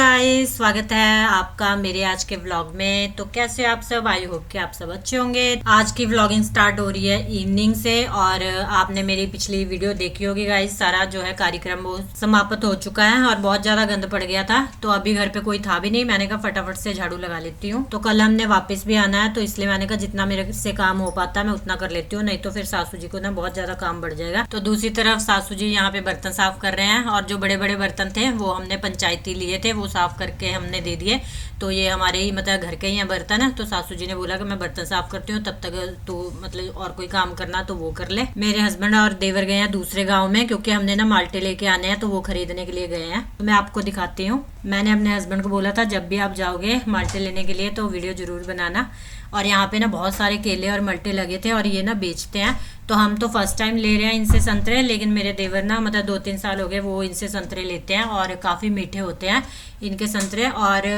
Guys, स्वागत है आपका मेरे आज के व्लॉग में। तो कैसे आप सब, आई होप कि आप सब अच्छे होंगे। आज की व्लॉगिंग स्टार्ट हो रही है इवनिंग से और आपने मेरी पिछली वीडियो देखी होगी गाइस। सारा जो है कार्यक्रम वो समाप्त हो चुका है और बहुत ज्यादा गंद पड़ गया था, तो अभी घर पे कोई था भी नहीं। मैंने कहा फटाफट से झाड़ू लगा लेती हूँ। तो कल हमने वापस भी आना है, तो इसलिए मैंने कहा जितना मेरे से काम हो पाता है मैं उतना कर लेती हूँ, नहीं तो फिर सासू जी को ना बहुत ज्यादा काम बढ़ जाएगा। तो दूसरी तरफ सासू जी यहाँ पे बर्तन साफ कर रहे हैं और जो बड़े बड़े बर्तन थे वो हमने पंचायती लिए थे, वो साफ करके हमने दे दिए। तो ये हमारे ही मतलब घर के ही हैं बर्तन है। तो सासू जी ने बोला कि मैं बर्तन साफ करती हूँ, तब तक तो मतलब और कोई काम करना तो वो कर ले। मेरे हस्बैंड और देवर गए हैं दूसरे गांव में, क्योंकि हमने ना माल्टे लेके आने हैं, तो वो खरीदने के लिए गए हैं। तो मैं आपको दिखाती हूँ। मैंने अपने हस्बैंड को बोला था जब भी आप जाओगे माल्टे लेने के लिए तो वीडियो जरूर बनाना। और यहाँ पे ना बहुत सारे केले और मल्टे लगे थे और ये ना बेचते हैं। तो हम तो फर्स्ट टाइम ले रहे हैं इनसे संतरे, लेकिन मेरे देवर ना मतलब 2-3 साल हो गए वो इनसे संतरे लेते हैं और काफ़ी मीठे होते हैं इनके संतरे। और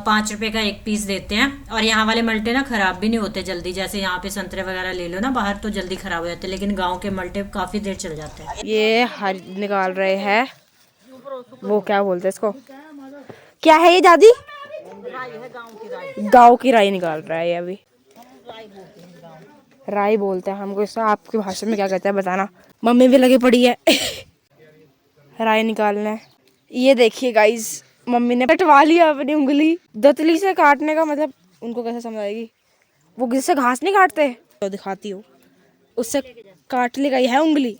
5 रुपए का एक पीस देते हैं। और यहाँ वाले मल्टे ना खराब भी नहीं होते जल्दी, जैसे यहाँ पे संतरे वगैरह ले लो ना बाहर तो जल्दी खराब हो जाते हैं, लेकिन गाँव के मल्टे काफ़ी देर चल जाते हैं। ये हर निकाल रहे हैं, वो क्या बोलते हैं इसको, क्या है ये दादी? गाँव की राई निकाल रहा है ये अभी। राई बोलते हैं हमको इसको, आपकी भाषा में क्या कहते हैं बताना। मम्मी भी लगी पड़ी है राई निकालने। ये देखिए गाइस, मम्मी ने कटवा लिया अपनी उंगली। दतली से काटने का मतलब उनको कैसे समझाएगी, वो जिससे घास नहीं काटते तो दिखाती हूँ, उससे काट ली गई है उंगली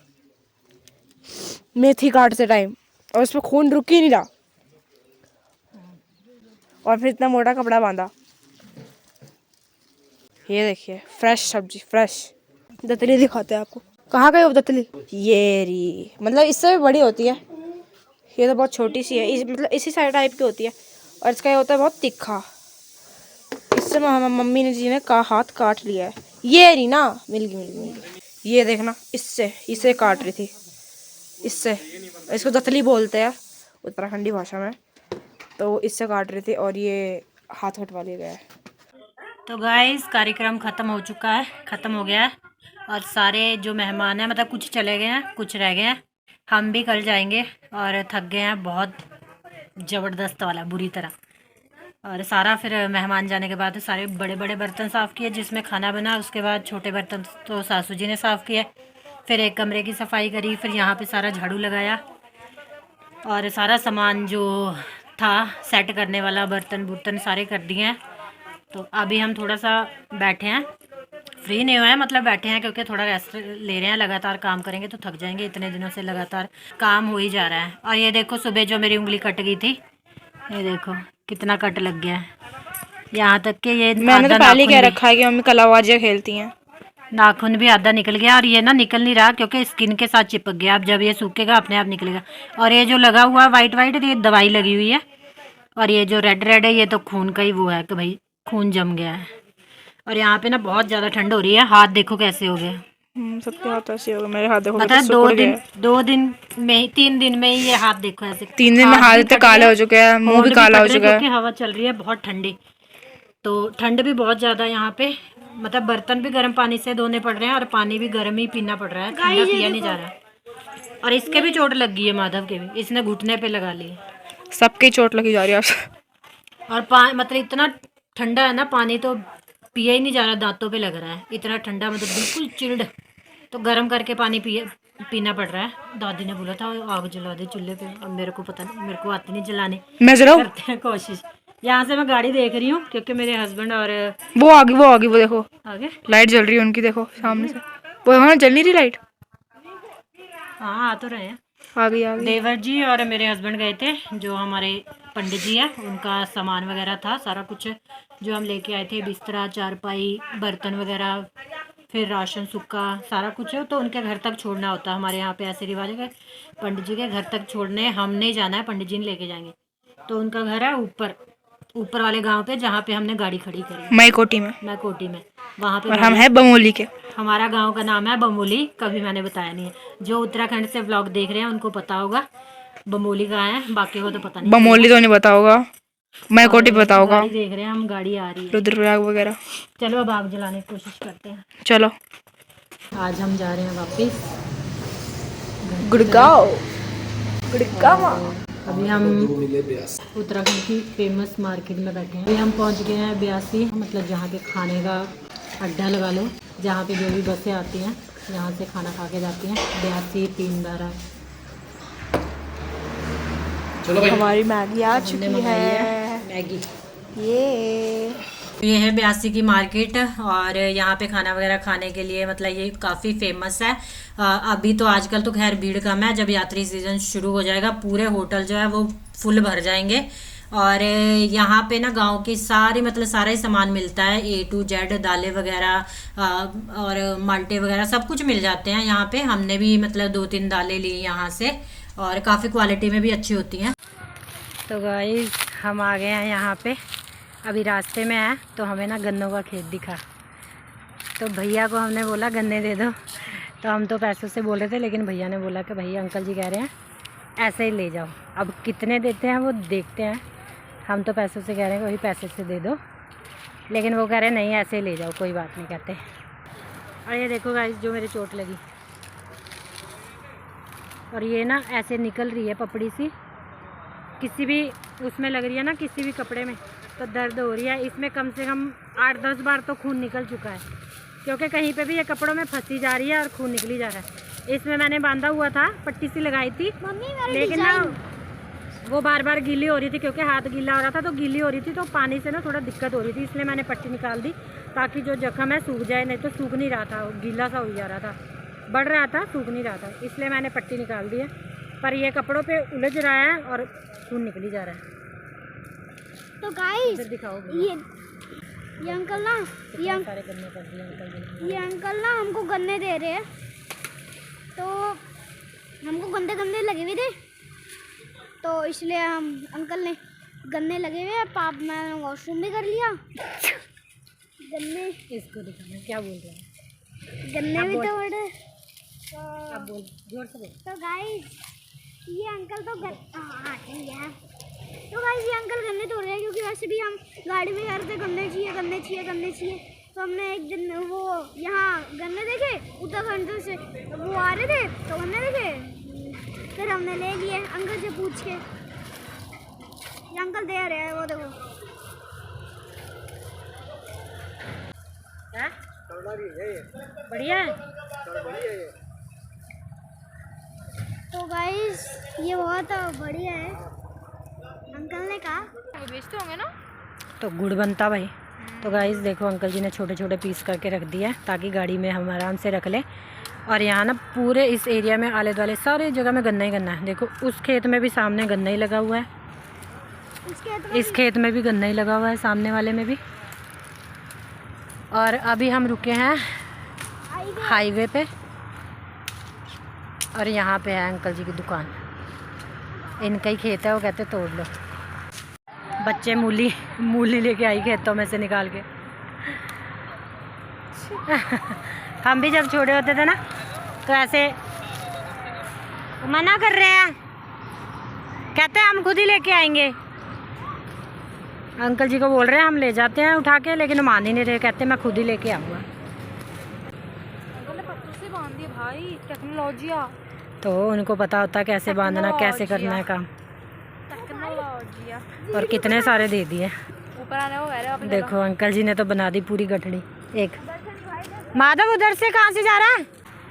मेथी काटते टाइम, और उसमें खून रुक ही नहीं रहा, और फिर इतना मोटा कपड़ा बांधा। ये देखिए फ्रेश सब्जी, फ्रेश दतली दिखाते हैं आपको। कहाँ गई वो दतली? ये रही, मतलब इससे भी बड़ी होती है, ये तो बहुत छोटी सी है। मतलब इसी साइड टाइप की होती है, और इसका ये होता है बहुत तीखा। इससे मम्मी ने जी ने हाथ काट लिया है। ये रही ना, मिल गई। ये देखना, इससे काट रही थी, इससे। इसको दतली बोलते हैं उत्तराखंडी भाषा में। तो इससे काट रही थी और ये हाथ हटवा लिया गया है। तो गाइस कार्यक्रम खत्म हो चुका है, खत्म हो गया है। और सारे जो मेहमान हैं मतलब कुछ चले गए हैं, कुछ रह गए हैं। हम भी कल जाएंगे और थक गए हैं बहुत ज़बरदस्त वाला, बुरी तरह। और सारा फिर मेहमान जाने के बाद सारे बड़े बड़े बर्तन साफ़ किए जिसमें खाना बना। उसके बाद छोटे बर्तन तो सासू जी ने साफ़ किए। फिर एक कमरे की सफाई करी, फिर यहाँ पे सारा झाड़ू लगाया और सारा सामान जो था सेट करने वाला, बर्तन बुर्तन सारे कर दिए हैं। तो अभी हम थोड़ा सा बैठे हैं, फ्री नहीं हुए हैं, मतलब बैठे हैं क्योंकि थोड़ा रेस्ट ले रहे हैं। लगातार काम करेंगे तो थक जाएंगे, इतने दिनों से लगातार काम हो ही जा रहा है। और ये देखो सुबह जो मेरी उंगली कट गई थी, ये देखो कितना कट लग गया है। यहाँ तक कि ये मैंने तो पहले क्या रखा है कि मम्मी कलाबाजियाँ खेलती हैं। नाखून भी आधा निकल गया और ये ना निकल नहीं रहा क्योंकि स्किन के साथ चिपक गया। अब जब ये सूखेगा अपने आप निकलेगा। और ये जो लगा हुआ वाइट वाइट, ये दवाई लगी हुई है। और ये जो रेड रेड है ये तो खून का ही वो है कि भाई खून जम गया है। और यहाँ पे ना बहुत ज़्यादा ठंड हो रही है, हाथ देखो कैसे हो गए। सबके हाथ ऐसे हो गए, मेरे हाथ देखो पता है 2 दिन में 3 दिन में ही ये हाथ देखो ऐसे। 3 दिन में हाथ इतने काले हो चुके हैं, मुंह भी काला हो चुका है क्योंकि हवा चल रही है बहुत ठंडी। तो ठंड भी बहुत ज़्यादा यहाँ पे, मतलब बर्तन भी गर्म पानी से धोने पड़ रहे हैं और पानी भी गर्म ही पीना पड़ रहा है, ठंडा पिया नहीं जा रहा है। और इसके भी चोट लग गई है, माधव के भी, इसने घुटने पे लगा ली। सबकी चोट लगी जा रही है। और मतलब इतना ठंडा है ना, पानी तो पिया ही नहीं जा रहा, दांतों पे लग रहा है इतना ठंडा, मतलब बिल्कुल चिल्ड। तो गर्म करके पानी पीना पड़ रहा है। दादी ने बोला था आग जला दे चूल्हे पे, अब मेरे को पता नहीं, मेरे को आती नहीं जलाने। मैं जलाऊं? करते हैं कोशिश। यहाँ से मैं गाड़ी देख रही हूँ क्योंकि मेरे हस्बैंड और वो आ गई वो देखो आगे लाइट जल रही है उनकी, देखो सामने से वो वहाँ जल नहीं रही लाइट। हाँ आ तो रहे हैं। आ गई देवर जी और मेरे हस्बैंड गए थे, जो हमारे पंडित जी है उनका सामान वगैरह था सारा कुछ जो हम लेके आए थे, बिस्तरा चारपाई बर्तन वगैरह, फिर राशन सूखा सारा कुछ है। तो उनके घर तक छोड़ना होता है, हमारे यहाँ पे ऐसे रिवाज है पंडित जी के घर तक छोड़ने हम नहीं जाना है, पंडित जी ने लेके जाएंगे। तो उनका घर है ऊपर वाले गांव पे, जहाँ पे हमने गाड़ी खड़ी करी, मैं कोटी में वहाँ पे। और हम है बमोली के। हमारा गांव का नाम है बमोली, कभी मैंने बताया नहीं है। जो उत्तराखंड से व्लॉग देख रहे हैं उनको पता होगा बमोली कहाँ है, बाकी को तो पता नहीं। बमोली तो नहीं पता होगा, मैं कोटी पता होगा। गाड़ी देख रहे हैं हम, गाड़ी आ रही है रुद्रप्रयाग वगैरह। चलो अब आग जलाने की कोशिश करते हैं। चलो आज हम जा रहे हैं वापिस गुड़गांव। अभी हम उत्तराखंड की फेमस मार्केट में बैठे हैं। अभी हम पहुंच गए हैं ब्यासी, मतलब जहाँ पे खाने का अड्डा लगा लो, जहाँ पे जो भी बसें आती हैं यहाँ से खाना खा के जाती हैं। ब्यासी 3 हमारी मैगी आ हमने चुकी मंगाई है। मैगी। ये है ब्यासी की मार्केट और यहाँ पे खाना वगैरह खाने के लिए मतलब ये काफ़ी फेमस है। अभी तो आजकल तो खैर भीड़ कम है, जब यात्री सीजन शुरू हो जाएगा पूरे होटल जो है वो फुल भर जाएंगे। और यहाँ पे ना गांव की सारी मतलब सारा ही सामान मिलता है, A to Z, दालें वगैरह और माल्टे वगैरह सब कुछ मिल जाते हैं यहाँ पे। हमने भी मतलब 2-3 दालें ली यहाँ से और काफ़ी क्वालिटी में भी अच्छी होती हैं। तो गाइस हम आ गए हैं यहाँ पे, अभी रास्ते में है तो हमें ना गन्नों का खेत दिखा, तो भैया को हमने बोला गन्ने दे दो। तो हम तो पैसों से बोल रहे थे, लेकिन भैया ने बोला कि भैया अंकल जी कह रहे हैं ऐसे ही ले जाओ। अब कितने देते हैं वो देखते हैं। हम तो पैसों से कह रहे हैं वही पैसे से दे दो, लेकिन वो कह रहे हैं नहीं ऐसे ही ले जाओ, कोई बात नहीं कहते। और ये देखो गाइस जो मेरी चोट लगी, और ये ना ऐसे निकल रही है पपड़ी सी, किसी भी उसमें लग रही है ना, किसी भी कपड़े में, तो दर्द हो रही है। इसमें कम से कम 8-10 बार तो खून निकल चुका है, क्योंकि कहीं पे भी ये कपड़ों में फंसी जा रही है और खून निकली जा रहा है। इसमें मैंने बांधा हुआ था, पट्टी सी लगाई थी, लेकिन ना वो बार बार गीली हो रही थी, क्योंकि हाथ गीला हो रहा था तो गीली हो रही थी, तो पानी से ना थोड़ा दिक्कत हो रही थी, इसलिए मैंने पट्टी निकाल दी ताकि जो जख्म है सूख जाए। नहीं तो सूख नहीं रहा था, गीला सा हो जा रहा था, बढ़ रहा था, सूख नहीं रहा था, इसलिए मैंने पट्टी निकाल दी है। पर ये कपड़ों पे उलझ रहा है और खून निकली जा रहा है। तो गाइस दिखाओ ये अंकल ना सारे गन्ने कर दिए अंकल जी। ये अंकल ना हमको गन्ने दे रहे हैं, तो हमको गंदे गंदे लगे हुए थे, तो इसलिए हम अंकल ने गन्ने लगे हुए हैं पाप, मैंने वॉशरूम भी कर लिया। गन्ने इसको दिखाना क्या बोल रहा है, गन्ने भी तो बड़े। अब बोल जोर से बोल। तो गाइस ये अंकल तो तो गाइस ये अंकल गन्ने तोड़ रहे हैं, क्योंकि वैसे भी हम गाड़ी में जा रहे थे, गन्ने चाहिए गन्ने चाहिए गन्ने चाहिए। तो हमने एक दिन वो यहाँ गन्ने देखे उत्तराखंड से, वो आ रहे थे तो गन्ने देखे, फिर हमने ले लिए अंकल से पूछ के। ये अंकल दे रहे हैं, वो देखो। बढ़िया है। तो गाइस ये बहुत बढ़िया है, अंकल ने कहा। बेचते होंगे ना, तो गुड़ बनता भाई। तो गाइस देखो अंकल जी ने छोटे छोटे पीस करके रख दिया है ताकि गाड़ी में हम आराम से रख लें। और यहाँ ना पूरे इस एरिया में आले दुआले सारे जगह में गन्ना ही गन्ना है। देखो उस खेत में भी सामने गन्ना ही लगा हुआ है, इस खेत में भी गन्ना ही लगा हुआ है, सामने वाले में भी। और अभी हम रुके हैं हाईवे पे, और यहाँ पे है अंकल जी की दुकान, इनका ही खेत है, वो कहते तोड़ लो। बच्चे मूली लेके आई खेतों में से निकाल के। हम भी जब छोटे होते थे ना तो ऐसे मना कर रहे हैं, कहते हैं हम खुद ही लेके आएंगे। अंकल जी को बोल रहे हैं हम ले जाते हैं उठा के, लेकिन मान ही नहीं रहे, कहते मैं खुद ही लेके आऊँगा। अंकल ने पत्तों से बांध दिए भाई, टेक्नोलॉजिया। तो उनको पता होता है कैसे बांधना, कैसे करना है काम, टेक्नोलॉजिया। और कितने सारे दे दिए। ऊपर आने को कह रहे हो। देखो अंकल जी ने तो बना दी पूरी गठड़ी एक। माधव उधर से कहाँ से जा रहा है?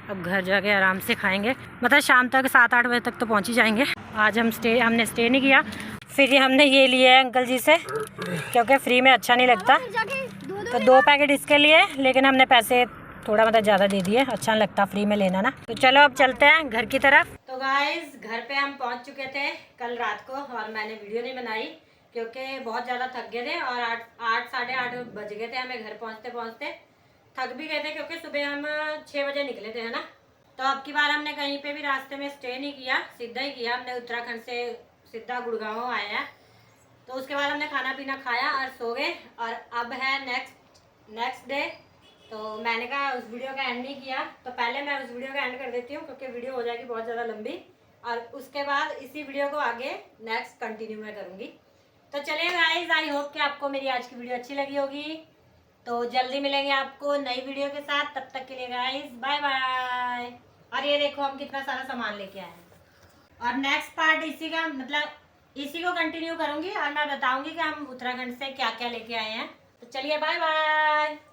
अब घर जाके आराम से खाएंगे, मतलब शाम तक 7-8 बजे तक तो पहुँच ही जाएंगे। आज हमने स्टे नहीं किया, फिर हमने ये लिया है अंकल जी से, क्योंकि फ्री में अच्छा नहीं लगता। तो 2 पैकेट इसके लिए, लेकिन हमने पैसे थोड़ा मतलब ज़्यादा दे दिए, अच्छा नहीं लगता फ्री में लेना ना। तो चलो अब चलते हैं घर की तरफ। तो गाइस घर पे हम पहुंच चुके थे कल रात को, और मैंने वीडियो नहीं बनाई क्योंकि बहुत ज़्यादा थक गए थे, और 8 साढ़े 8 बज गए थे हमें घर पहुंचते पहुंचते। थक भी गए थे क्योंकि सुबह हम 6 बजे निकले थे, है ना। तो अब की बार हमने कहीं पे भी रास्ते में स्टे नहीं किया, सीधा ही किया हमने। उत्तराखंड से सीधा गुड़गांव आए हैं, तो उसके बाद हमने खाना पीना खाया और सो गए। और अब है नेक्स्ट डे, तो मैंने कहा उस वीडियो का एंड नहीं किया, तो पहले मैं उस वीडियो का एंड कर देती हूँ क्योंकि वीडियो हो जाएगी बहुत ज़्यादा लंबी, और उसके बाद इसी वीडियो को आगे नेक्स्ट कंटिन्यू मैं करूँगी। तो चलिए गाइस, आई होप कि आपको मेरी आज की वीडियो अच्छी लगी होगी। तो जल्दी मिलेंगे आपको नई वीडियो के साथ, तब तक के लिए गाइस बाय बाय। और ये देखो हम कितना सारा सामान लेके आए हैं, और नेक्स्ट पार्ट इसी का मतलब इसी को कंटिन्यू करूंगी और मैं बताऊंगी कि हम उत्तराखंड से क्या क्या लेके आए हैं। तो चलिए बाय बाय।